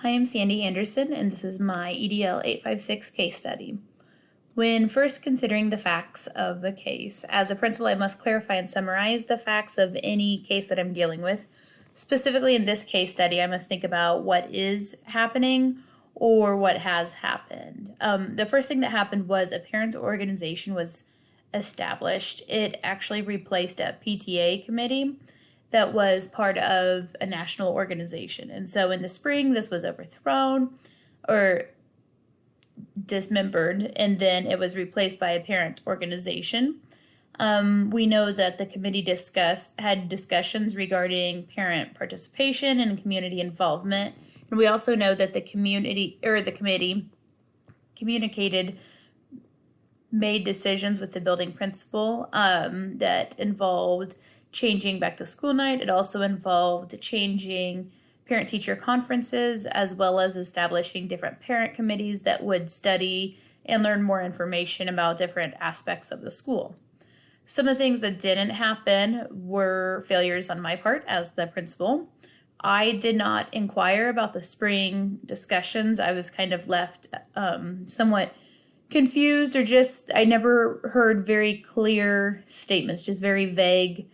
Hi, I'm Sandy Anderson, and this is my EDL856 case study. When first considering the facts of a case, as a principal, I must clarify and summarize the facts of any case that I'm dealing with. Specifically in this case study, I must think about what is happening or what has happened. The first thing that happened was a parents' organization was established. It actually replaced a PTA committee that was part of a national organization. And so in the spring, this was overthrown or dismembered, and then it was replaced by a parent organization. We know that the committee had discussions regarding parent participation and community involvement. And we also know that the committee made decisions with the building principal that involved changing back to school night. It also involved changing parent-teacher conferences, as well as establishing different parent committees that would study and learn more information about different aspects of the school. Some of the things that didn't happen were failures on my part as the principal. I did not inquire about the spring discussions. I was kind of left somewhat confused, or just I never heard very clear statements, just very vague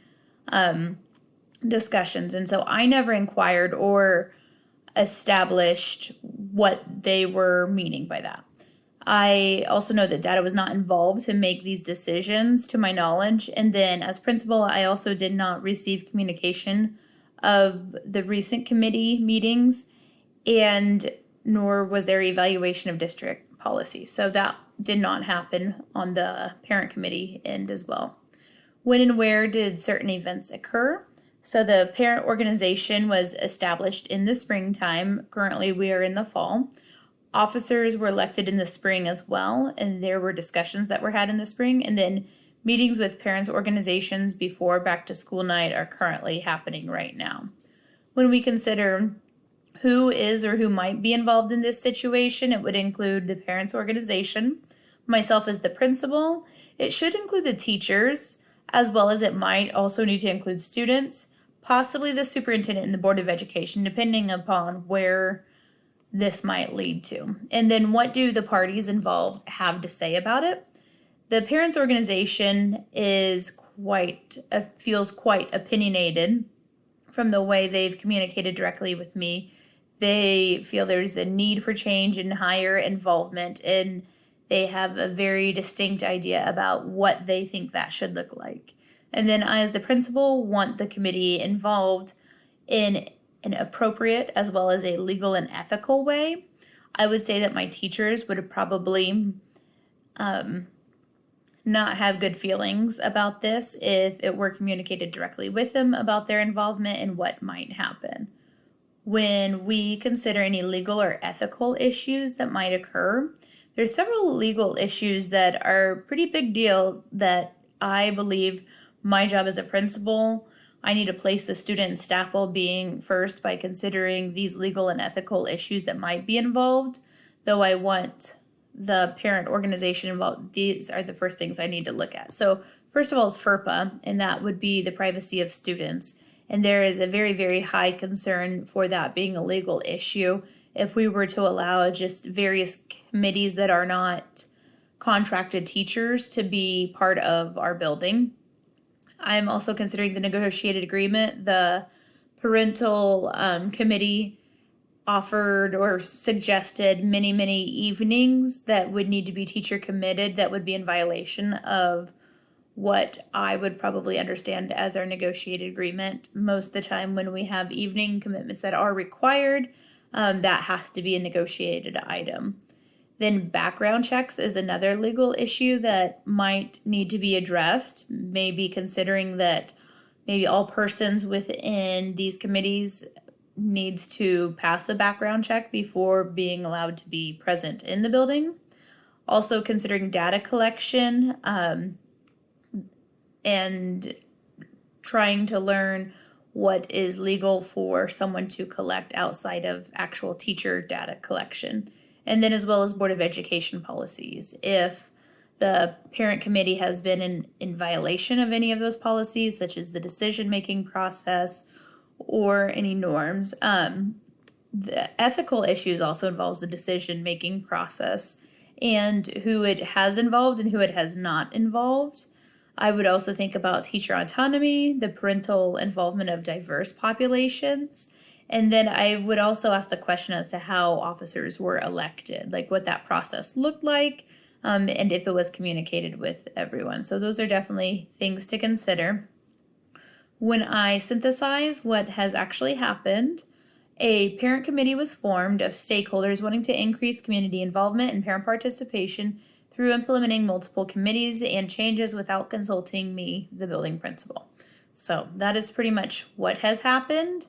discussions. And so I never inquired or established what they were meaning by that. I also know that data was not involved to make these decisions, to my knowledge. And then as principal, I also did not receive communication of the recent committee meetings, and nor was there evaluation of district policy. So that did not happen on the parent committee end as well. When and where did certain events occur? So the parent organization was established in the springtime. Currently, we are in the fall. Officers were elected in the spring as well, and there were discussions that were had in the spring. And then meetings with parents' organizations before back to school night are currently happening right now. When we consider who is or who might be involved in this situation, it would include the parents' organization, myself as the principal. It should include the teachers, as well as it might also need to include students, possibly the superintendent and the Board of Education, depending upon where this might lead to. And then what do the parties involved have to say about it? The parents' organization feels quite opinionated from the way they've communicated directly with me. They feel there's a need for change and higher involvement, and they have a very distinct idea about what they think that should look like. And then I, as the principal, want the committee involved in an appropriate as well as a legal and ethical way. I would say that my teachers would probably not have good feelings about this if it were communicated directly with them about their involvement and what might happen. When we consider any legal or ethical issues that might occur, there's several legal issues that are pretty big deal that I believe my job as a principal, I need to place the student and staff well-being first by considering these legal and ethical issues that might be involved, though I want the parent organization involved. These are the first things I need to look at. So first of all is FERPA, and that would be the privacy of students. And there is a very, very high concern for that being a legal issue if we were to allow just various committees that are not contracted teachers to be part of our building. I'm also considering the negotiated agreement. The parental committee offered or suggested many evenings that would need to be teacher committed that would be in violation of what I would probably understand as our negotiated agreement. Most of the time when we have evening commitments that are required, that has to be a negotiated item. Then background checks is another legal issue that might need to be addressed, maybe considering that maybe all persons within these committees needs to pass a background check before being allowed to be present in the building. Also considering data collection and trying to learn what is legal for someone to collect outside of actual teacher data collection. And then as well as Board of Education policies. If the parent committee has been in violation of any of those policies, such as the decision-making process or any norms, The ethical issues also involves the decision-making process and who it has involved and who it has not involved. I would also think about teacher autonomy, the parental involvement of diverse populations, and then I would also ask the question as to how officers were elected, like what that process looked like, and if it was communicated with everyone. So those are definitely things to consider. When I synthesize what has actually happened, a parent committee was formed of stakeholders wanting to increase community involvement and parent participation through implementing multiple committees and changes without consulting me, the building principal. So that is pretty much what has happened.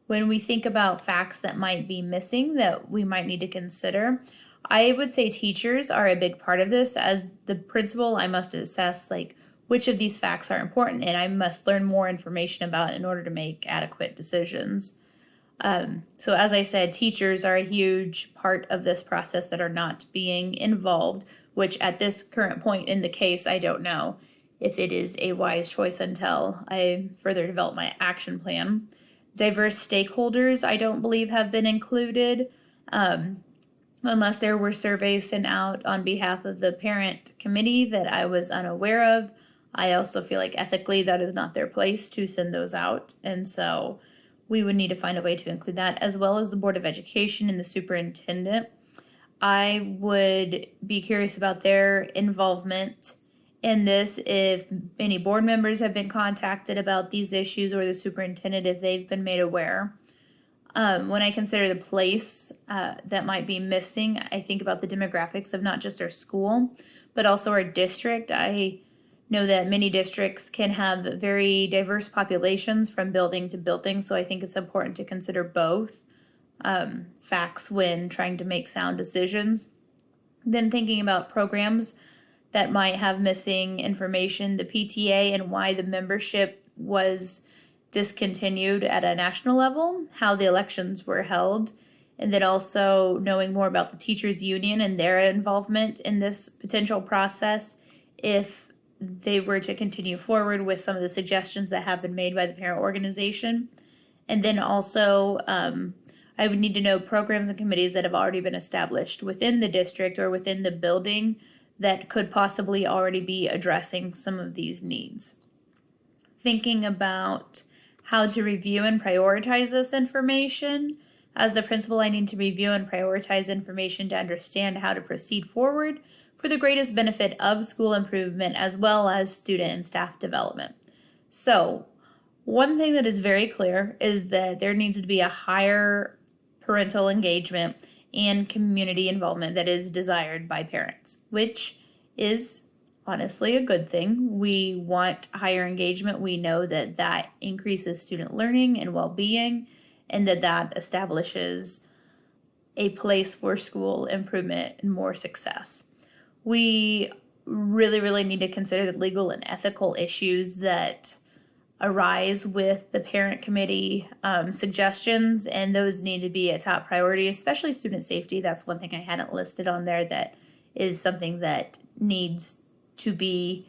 When we think about facts that might be missing that we might need to consider, I would say teachers are a big part of this. As the principal, I must assess which of these facts are important and I must learn more information about in order to make adequate decisions. So as I said, teachers are a huge part of this process that are not being involved, which at this current point in the case, I don't know if it is a wise choice until I further develop my action plan. Diverse stakeholders, I don't believe have been included, unless there were surveys sent out on behalf of the parent committee that I was unaware of. I also feel like ethically that is not their place to send those out, and so we would need to find a way to include that, as well as the Board of Education and the superintendent. I would be curious about their involvement in this, if any board members have been contacted about these issues, or the superintendent if they've been made aware. When I consider the place that might be missing, I think about the demographics of not just our school, but also our district. I know that many districts can have very diverse populations from building to building, so I think it's important to consider both facts when trying to make sound decisions. Then thinking about programs that might have missing information, the PTA and why the membership was discontinued at a national level, how the elections were held, and then also knowing more about the teachers union and their involvement in this potential process if they were to continue forward with some of the suggestions that have been made by the parent organization. And then also I would need to know programs and committees that have already been established within the district or within the building that could possibly already be addressing some of these needs. Thinking about how to review and prioritize this information. As the principal, I need to review and prioritize information to understand how to proceed forward for the greatest benefit of school improvement as well as student and staff development. So, one thing that is very clear is that there needs to be a higher parental engagement and community involvement that is desired by parents, which is honestly a good thing. We want higher engagement. We know that that increases student learning and well-being, and that establishes a place for school improvement and more success. We really need to consider the legal and ethical issues that arise with the parent committee suggestions, and those need to be a top priority, especially student safety. That's one thing I hadn't listed on there that is something that needs to be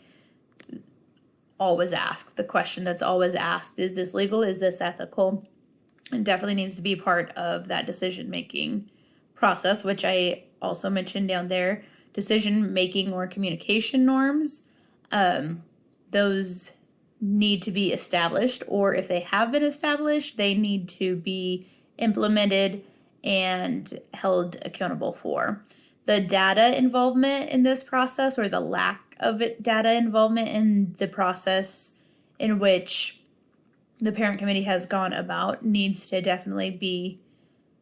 always asked. The question that's always asked, is this legal? Is this ethical? It definitely needs to be part of that decision-making process, which I also mentioned down there. Decision-making or communication norms, those need to be established, or if they have been established, they need to be implemented and held accountable for. The data involvement in this process, or the lack of data involvement in the process in which the parent committee has gone about, needs to definitely be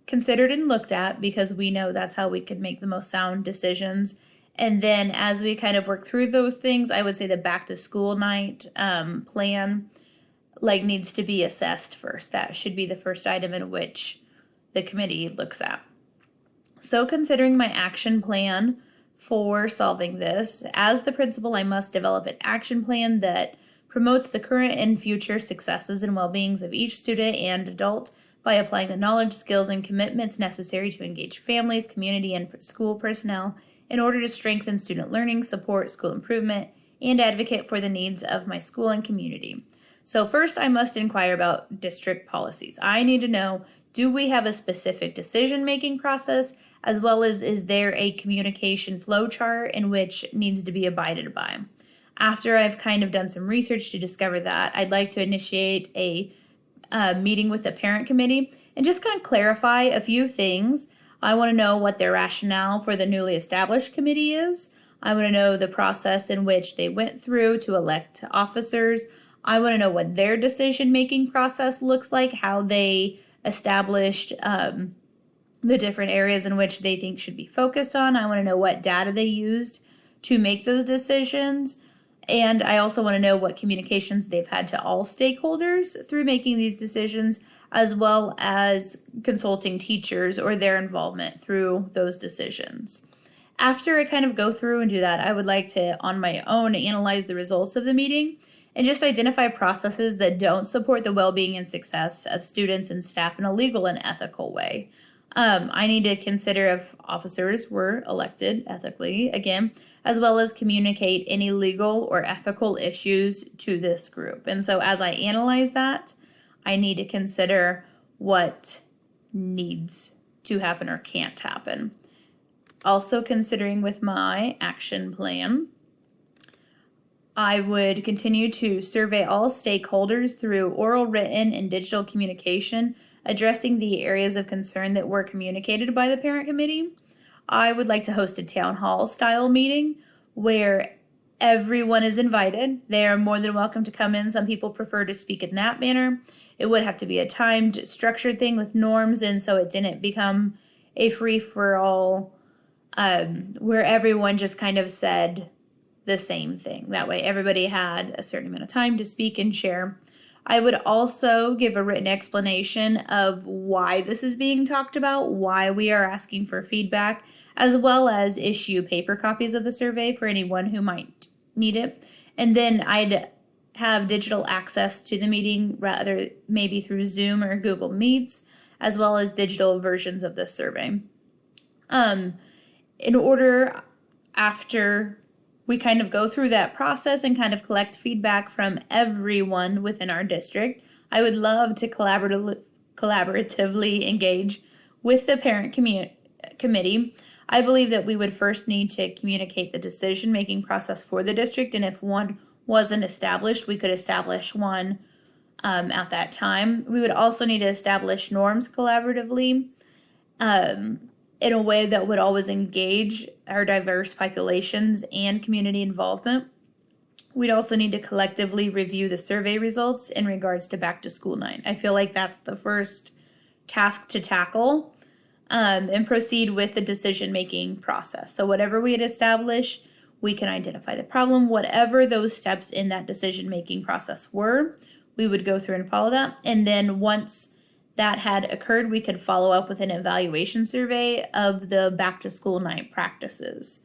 considered and looked at, because we know that's how we can make the most sound decisions. And then as we kind of work through those things, I would say the back to school night plan needs to be assessed first. That should be the first item in which the committee looks at. So considering my action plan for solving this, as the principal, I must develop an action plan that promotes the current and future successes and well-beings of each student and adult by applying the knowledge, skills, and commitments necessary to engage families, community, and school personnel in order to strengthen student learning, support school improvement, and advocate for the needs of my school and community. So first, I must inquire about district policies. I need to know, do we have a specific decision-making process, as well as is there a communication flow chart in which needs to be abided by? After I've kind of done some research to discover that, I'd like to initiate a meeting with the parent committee and just kind of clarify a few things. I want to know what their rationale for the newly established committee is. I want to know the process in which they went through to elect officers. I want to know what their decision-making process looks like, how they established the different areas in which they think should be focused on. I want to know what data they used to make those decisions. And I also want to know what communications they've had to all stakeholders through making these decisions, as well as consulting teachers or their involvement through those decisions. After I kind of go through and do that, I would like to, on my own, analyze the results of the meeting and just identify processes that don't support the well-being and success of students and staff in a legal and ethical way. I need to consider if officers were elected ethically, again, as well as communicate any legal or ethical issues to this group. And so as I analyze that, I need to consider what needs to happen or can't happen. Also considering with my action plan, I would continue to survey all stakeholders through oral, written, and digital communication, addressing the areas of concern that were communicated by the parent committee. I would like to host a town hall style meeting where everyone is invited. They are more than welcome to come in. Some people prefer to speak in that manner. It would have to be a timed, structured thing with norms, and so it didn't become a free-for-all where everyone just kind of said the same thing. That way everybody had a certain amount of time to speak and share. I would also give a written explanation of why this is being talked about, why we are asking for feedback, as well as issue paper copies of the survey for anyone who might need it. And then I'd have digital access to the meeting, rather maybe through Zoom or Google Meets, as well as digital versions of the survey. In order, after we kind of go through that process and kind of collect feedback from everyone within our district, I would love to collaboratively engage with the parent committee. I believe that we would first need to communicate the decision-making process for the district, and if one wasn't established, we could establish one at that time. We would also need to establish norms collaboratively in a way that would always engage our diverse populations and community involvement. We'd also need to collectively review the survey results in regards to back to school night. I feel like that's the first task to tackle and proceed with the decision-making process. So whatever we had established, we can identify the problem. Whatever those steps in that decision-making process were, we would go through and follow that. And then once that had occurred, we could follow up with an evaluation survey of the back to school night practices.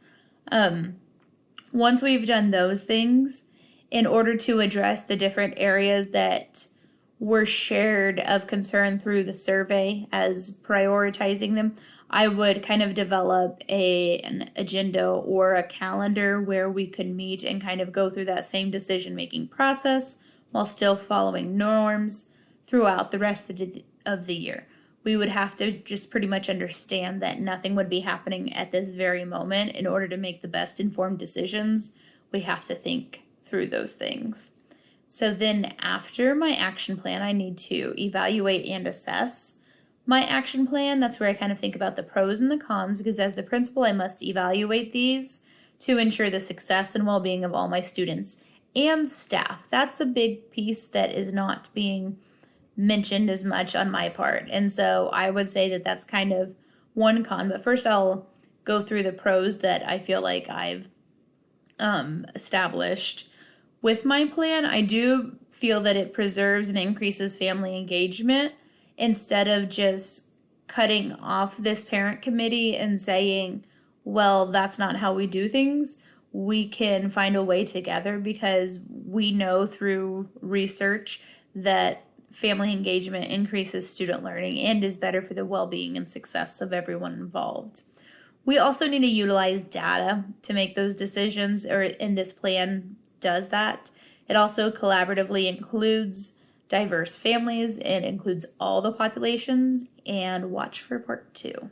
Once we've done those things, in order to address the different areas that were shared of concern through the survey as prioritizing them, I would kind of develop an agenda or a calendar where we could meet and kind of go through that same decision-making process while still following norms throughout the rest of the year. We would have to just pretty much understand that nothing would be happening at this very moment. In order to make the best informed decisions, we have to think through those things. So then after my action plan, I need to evaluate and assess my action plan. That's where I kind of think about the pros and the cons, because as the principal, I must evaluate these to ensure the success and well-being of all my students and staff. That's a big piece that is not being mentioned as much on my part. And so I would say that that's kind of one con. But first I'll go through the pros that I feel like I've established with my plan. I do feel that it preserves and increases family engagement instead of just cutting off this parent committee and saying, well, that's not how we do things. We can find a way together, because we know through research that family engagement increases student learning and is better for the well-being and success of everyone involved. We also need to utilize data to make those decisions, and this plan does that. It also collaboratively includes diverse families. It includes all the populations and watch for part 2.